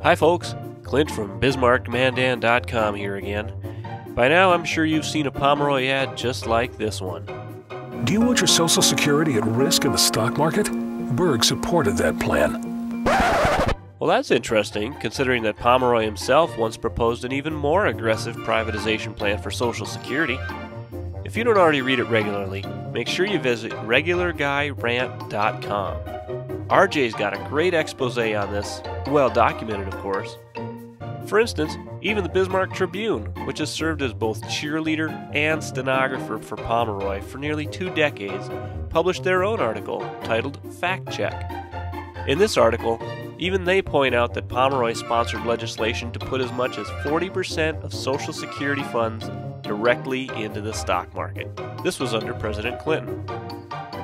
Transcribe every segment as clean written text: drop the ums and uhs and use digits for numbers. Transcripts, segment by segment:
Hi folks, Clint from Bismarck-Mandan.com here again. By now I'm sure you've seen a Pomeroy ad just like this one. Do you want your Social Security at risk in the stock market? Berg supported that plan. Well, that's interesting, considering that Pomeroy himself once proposed an even more aggressive privatization plan for Social Security. If you don't already read it regularly, make sure you visit regularguyrant.com. RJ's got a great expose on this, well documented of course. For instance, even the Bismarck Tribune, which has served as both cheerleader and stenographer for Pomeroy for nearly 2 decades, published their own article titled Fact Check. In this article, even they point out that Pomeroy sponsored legislation to put as much as 40% of Social Security funds directly into the stock market. This was under President Clinton.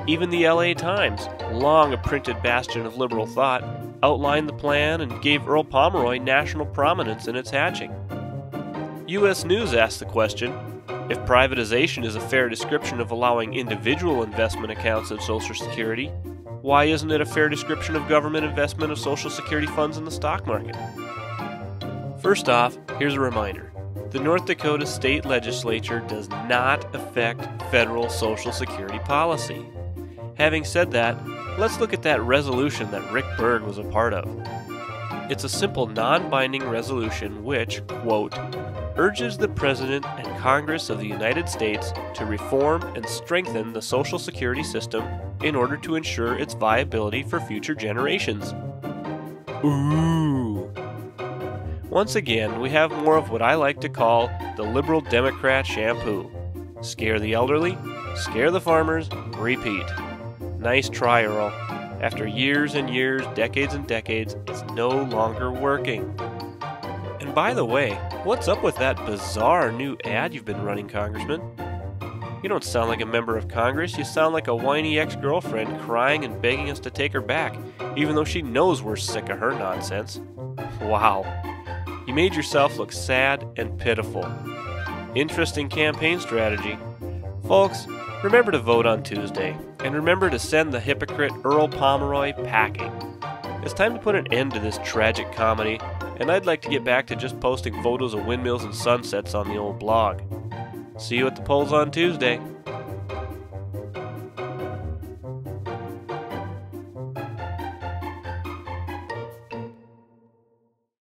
Even the LA Times, long a printed bastion of liberal thought, outlined the plan and gave Earl Pomeroy national prominence in its hatching. U.S. News asked the question, if privatization is a fair description of allowing individual investment accounts in Social Security, why isn't it a fair description of government investment of Social Security funds in the stock market? First off, here's a reminder. The North Dakota state legislature does not affect federal Social Security policy. Having said that, let's look at that resolution that Rick Berg was a part of. It's a simple non-binding resolution which, quote, urges the President and Congress of the United States to reform and strengthen the Social Security system in order to ensure its viability for future generations. Ooh. Once again, we have more of what I like to call the liberal Democrat shampoo. Scare the elderly, scare the farmers, repeat. Nice try, Earl. After years and years, decades and decades, it's no longer working. And by the way, what's up with that bizarre new ad you've been running, Congressman? You don't sound like a member of Congress, you sound like a whiny ex-girlfriend crying and begging us to take her back, even though she knows we're sick of her nonsense. Wow. You made yourself look sad and pitiful. Interesting campaign strategy. Folks, remember to vote on Tuesday, and remember to send the hypocrite Earl Pomeroy packing. It's time to put an end to this tragic comedy, and I'd like to get back to just posting photos of windmills and sunsets on the old blog. See you at the polls on Tuesday.